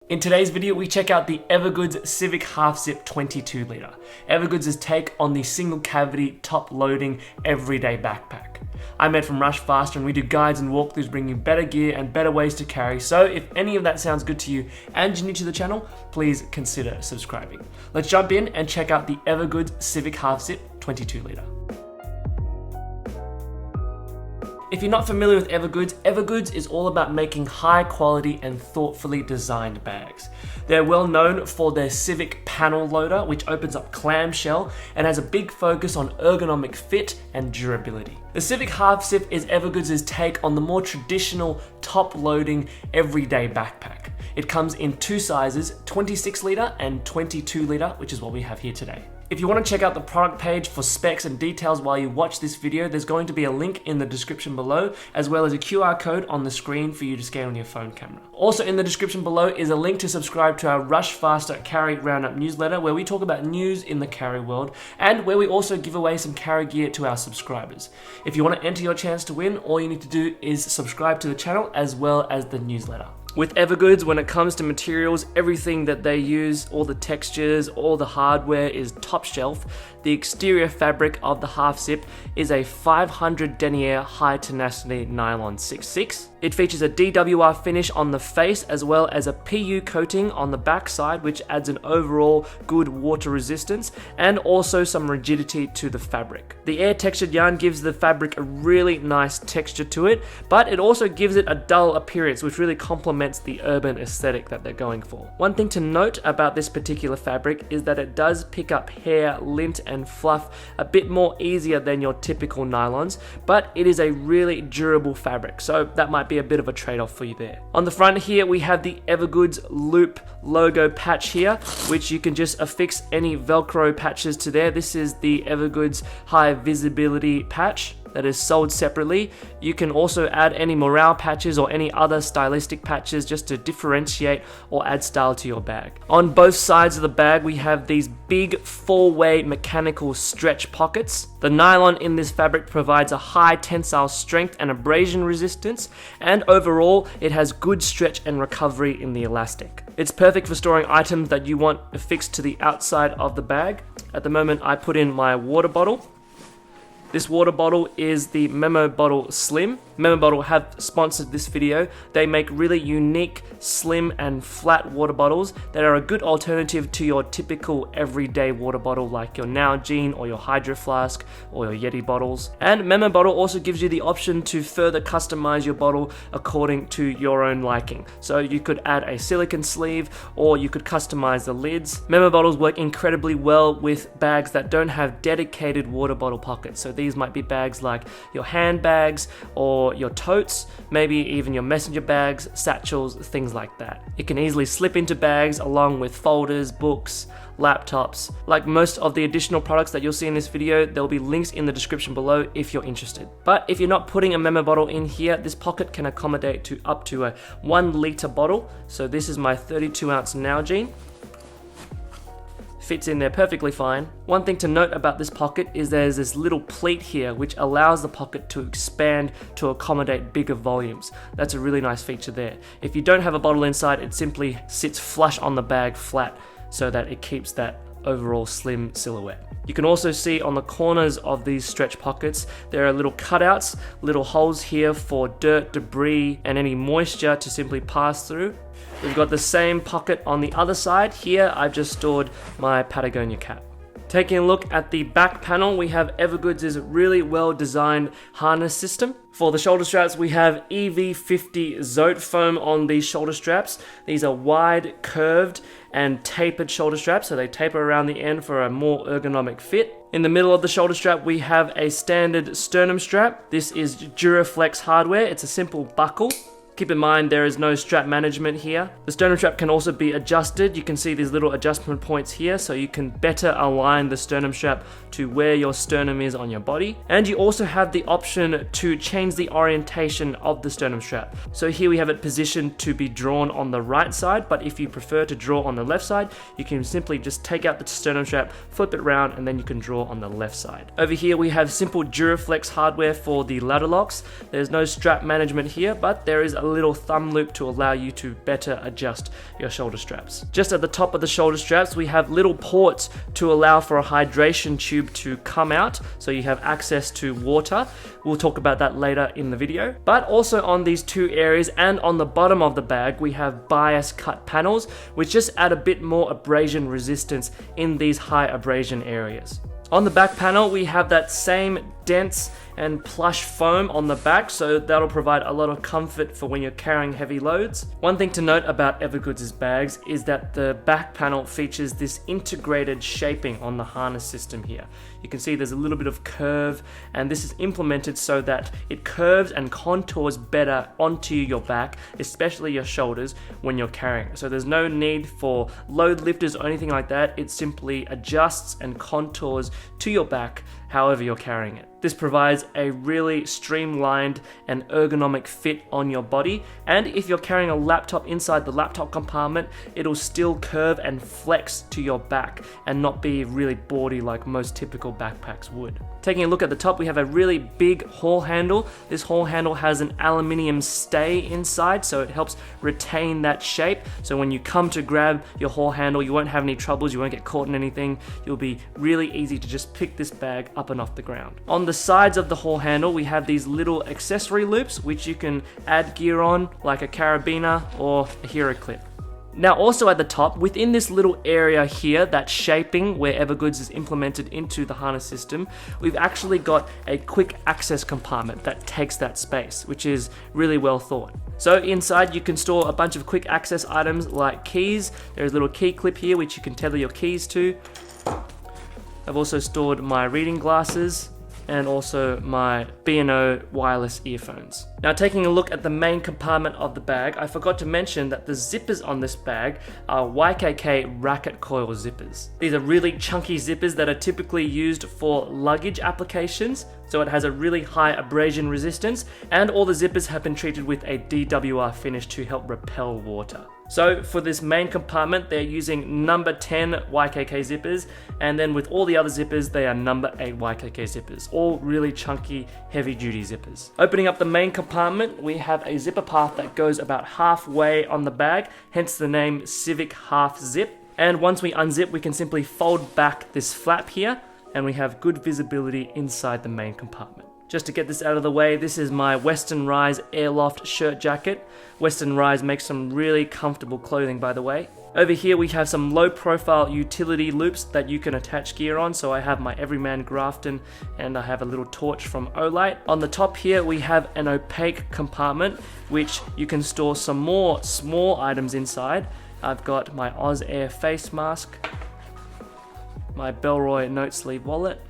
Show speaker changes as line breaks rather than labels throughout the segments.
In today's video, we check out the Evergoods Civic Half Zip 22 litre. Evergoods' take on the single cavity, top loading, everyday backpack. I'm Ed from Rushfaster and we do guides and walkthroughs bringing you better gear and better ways to carry. So if any of that sounds good to you and you're new to the channel, please consider subscribing. Let's jump in and check out the Evergoods Civic Half Zip 22 litre. If you're not familiar with Evergoods, Evergoods is all about making high quality and thoughtfully designed bags. They're well known for their Civic panel loader, which opens up clamshell and has a big focus on ergonomic fit and durability. The Civic Half Zip is Evergoods' take on the more traditional top-loading everyday backpack. It comes in two sizes, 26 litre and 22 litre, which is what we have here today. If you want to check out the product page for specs and details while you watch this video, there's going to be a link in the description below, as well as a QR code on the screen for you to scan on your phone camera. Also in the description below is a link to subscribe to our Rushfaster Carry Roundup newsletter, where we talk about news in the carry world, and where we also give away some carry gear to our subscribers. If you want to enter your chance to win, all you need to do is subscribe to the channel as well as the newsletter. With Evergoods, when it comes to materials, everything that they use, all the textures, all the hardware is top shelf. The exterior fabric of the Half Zip is a 500 denier high tenacity nylon 6/6. It features a DWR finish on the face as well as a PU coating on the back side, which adds an overall good water resistance and also some rigidity to the fabric. The air textured yarn gives the fabric a really nice texture to it, but it also gives it a dull appearance, which really complements the urban aesthetic that they're going for. One thing to note about this particular fabric is that it does pick up hair, lint and fluff a bit more easier than your typical nylons, but it is a really durable fabric, so that might be a bit of a trade-off for you there. On the front here we have the Evergoods loop logo patch here, which you can just affix any Velcro patches to there. This is the Evergoods high visibility patch that is sold separately. You can also add any morale patches or any other stylistic patches just to differentiate or add style to your bag. On both sides of the bag we have these big four-way mechanical stretch pockets. The nylon in this fabric provides a high tensile strength and abrasion resistance, and overall it has good stretch and recovery in the elastic. It's perfect for storing items that you want affixed to the outside of the bag. At the moment I put in my water bottle. This water bottle is the Memo Bottle Slim. Memo Bottle have sponsored this video. They make really unique, slim and flat water bottles that are a good alternative to your typical everyday water bottle like your Nalgene or your Hydro Flask or your Yeti bottles. And Memo Bottle also gives you the option to further customize your bottle according to your own liking. So you could add a silicone sleeve or you could customize the lids. Memo Bottles work incredibly well with bags that don't have dedicated water bottle pockets. So these might be bags like your handbags or your totes, maybe even your messenger bags, satchels, things like that. It can easily slip into bags along with folders, books, laptops. Like most of the additional products that you'll see in this video, there will be links in the description below if you're interested. But if you're not putting a Memo Bottle in here, this pocket can accommodate to up to a 1 litre bottle. So this is my 32 ounce Nalgene. Fits in there perfectly fine. One thing to note about this pocket is there's this little pleat here which allows the pocket to expand to accommodate bigger volumes. That's a really nice feature there. If you don't have a bottle inside, it simply sits flush on the bag flat so that it keeps that overall slim silhouette. You can also see on the corners of these stretch pockets there are little cutouts, little holes here for dirt, debris and any moisture to simply pass through. We've got the same pocket on the other side. Here I've just stored my Patagonia cap. Taking a look at the back panel, we have Evergoods' really well designed harness system. For the shoulder straps, we have EV50 Zote foam on these shoulder straps. These are wide, curved, and tapered shoulder straps, so they taper around the end for a more ergonomic fit. In the middle of the shoulder strap, we have a standard sternum strap. This is Duraflex hardware. It's a simple buckle. Keep in mind there is no strap management here. The sternum strap can also be adjusted. You can see these little adjustment points here, so you can better align the sternum strap to where your sternum is on your body. And you also have the option to change the orientation of the sternum strap. So here we have it positioned to be drawn on the right side, but if you prefer to draw on the left side, you can simply just take out the sternum strap, flip it around, and then you can draw on the left side. Over here we have simple Duraflex hardware for the ladder locks. There's no strap management here, but there is a little thumb loop to allow you to better adjust your shoulder straps. Just at the top of the shoulder straps, we have little ports to allow for a hydration tube to come out, so you have access to water. We'll talk about that later in the video. But also on these two areas and on the bottom of the bag, we have bias cut panels, which just add a bit more abrasion resistance in these high abrasion areas. On the back panel, we have that same dense and plush foam on the back, so that'll provide a lot of comfort for when you're carrying heavy loads. One thing to note about Evergoods' bags is that the back panel features this integrated shaping on the harness system here. You can see there's a little bit of curve, and this is implemented so that it curves and contours better onto your back, especially your shoulders, when you're carrying. So there's no need for load lifters or anything like that. It simply adjusts and contours to your back however you're carrying it. This provides a really streamlined and ergonomic fit on your body, and if you're carrying a laptop inside the laptop compartment, it'll still curve and flex to your back and not be really boardy like most typical backpacks would. Taking a look at the top, we have a really big haul handle. This haul handle has an aluminium stay inside, so it helps retain that shape. So when you come to grab your haul handle, you won't have any troubles, you won't get caught in anything. It'll be really easy to just pick this bag up and off the ground. On the sides of the haul handle, we have these little accessory loops, which you can add gear on, like a carabiner or a hero clip. Now also at the top, within this little area here, that shaping where Evergoods is implemented into the harness system, we've actually got a quick access compartment that takes that space, which is really well thought. So inside you can store a bunch of quick access items like keys. There's a little key clip here which you can tether your keys to. I've also stored my reading glasses and also my B&O wireless earphones. Now taking a look at the main compartment of the bag, I forgot to mention that the zippers on this bag are YKK racket coil zippers. These are really chunky zippers that are typically used for luggage applications, so it has a really high abrasion resistance, and all the zippers have been treated with a DWR finish to help repel water. So for this main compartment, they're using number 10 YKK zippers, and then with all the other zippers, they are number 8 YKK zippers, all really chunky, heavy duty zippers. Opening up the main compartment, we have a zipper path that goes about halfway on the bag, hence the name Civic Half Zip. And once we unzip, we can simply fold back this flap here, and we have good visibility inside the main compartment. Just to get this out of the way, this is my Western Rise Airloft shirt jacket. Western Rise makes some really comfortable clothing, by the way. Over here we have some low profile utility loops that you can attach gear on. So I have my Everyman Grafton and I have a little torch from Olight. On the top here we have an opaque compartment which you can store some more small items inside. I've got my Oz Air face mask, my Bellroy note sleeve wallet,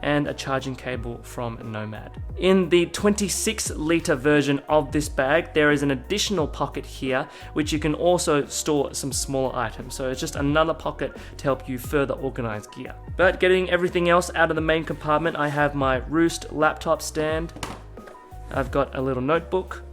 and a charging cable from Nomad. In the 26-litre version of this bag, there is an additional pocket here, which you can also store some smaller items. So it's just another pocket to help you further organize gear. But getting everything else out of the main compartment, I have my Roost laptop stand. I've got a little notebook.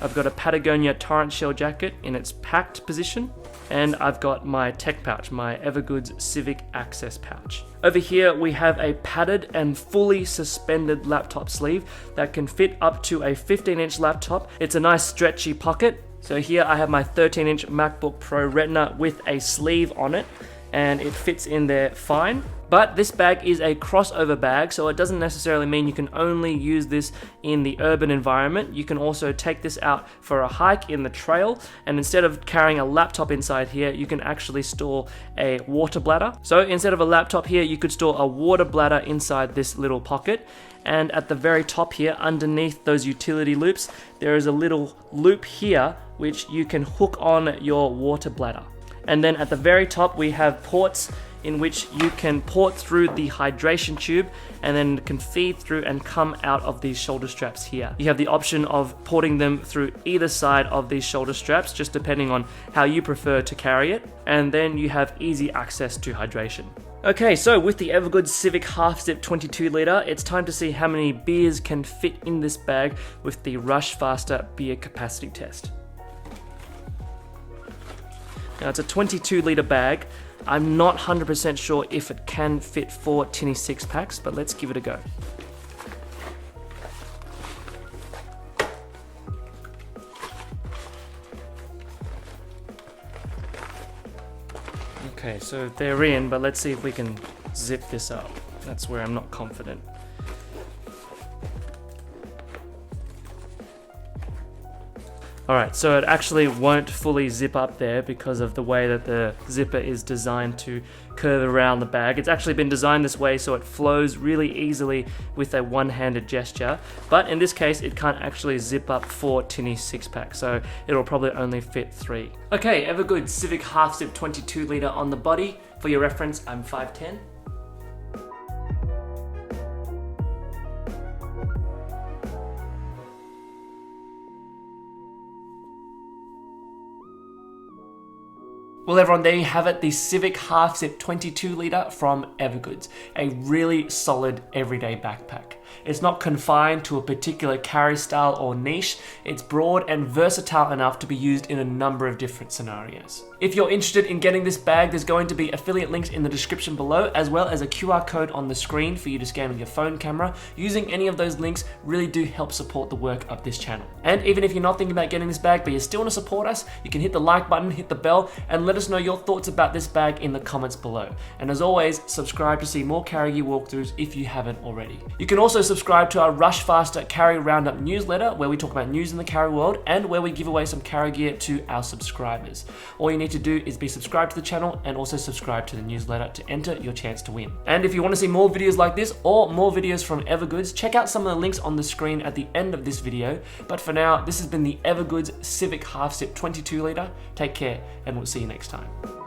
I've got a Patagonia torrent shell jacket in its packed position. And I've got my tech pouch, my Evergoods Civic Access pouch. Over here we have a padded and fully suspended laptop sleeve that can fit up to a 15-inch laptop. It's a nice stretchy pocket. So here I have my 13-inch MacBook Pro Retina with a sleeve on it, and it fits in there fine. But this bag is a crossover bag, so it doesn't necessarily mean you can only use this in the urban environment. You can also take this out for a hike in the trail, and instead of carrying a laptop inside here, you can actually store a water bladder. So instead of a laptop here, you could store a water bladder inside this little pocket. And at the very top here, underneath those utility loops, there is a little loop here which you can hook on your water bladder. And then at the very top, we have ports in which you can port through the hydration tube and then can feed through and come out of these shoulder straps here. You have the option of porting them through either side of these shoulder straps, just depending on how you prefer to carry it. And then you have easy access to hydration. Okay, so with the Evergoods Civic Half Zip 22 litre, it's time to see how many beers can fit in this bag with the Rushfaster beer capacity test. Now it's a 22 litre bag. I'm not 100% sure if it can fit 4 tinny 6-packs, but let's give it a go. Okay, so they're in, but let's see if we can zip this up. That's where I'm not confident. Alright, so it actually won't fully zip up there because of the way that the zipper is designed to curve around the bag. It's actually been designed this way so it flows really easily with a one-handed gesture, but in this case it can't actually zip up 4 tinny 6-pack, so it'll probably only fit 3. Okay, Evergoods Civic Half Zip 22 litre on the body. For your reference, I'm 5'10". Well everyone, there you have it, the Civic Half Zip 22 litre from Evergoods. A really solid everyday backpack. It's not confined to a particular carry style or niche, it's broad and versatile enough to be used in a number of different scenarios. If you're interested in getting this bag, there's going to be affiliate links in the description below, as well as a QR code on the screen for you to scan with your phone camera. Using any of those links really do help support the work of this channel. And even if you're not thinking about getting this bag, but you still want to support us, you can hit the like button, hit the bell, and let us know your thoughts about this bag in the comments below. And as always, subscribe to see more carry gear walkthroughs if you haven't already. You can also subscribe to our Rushfaster Carry Roundup newsletter, where we talk about news in the carry world and where we give away some carry gear to our subscribers. All you need to do is be subscribed to the channel and also subscribe to the newsletter to enter your chance to win. And if you want to see more videos like this or more videos from Evergoods, check out some of the links on the screen at the end of this video. But for now, this has been the Evergoods Civic Half Zip 22 litre. Take care and we'll see you next time.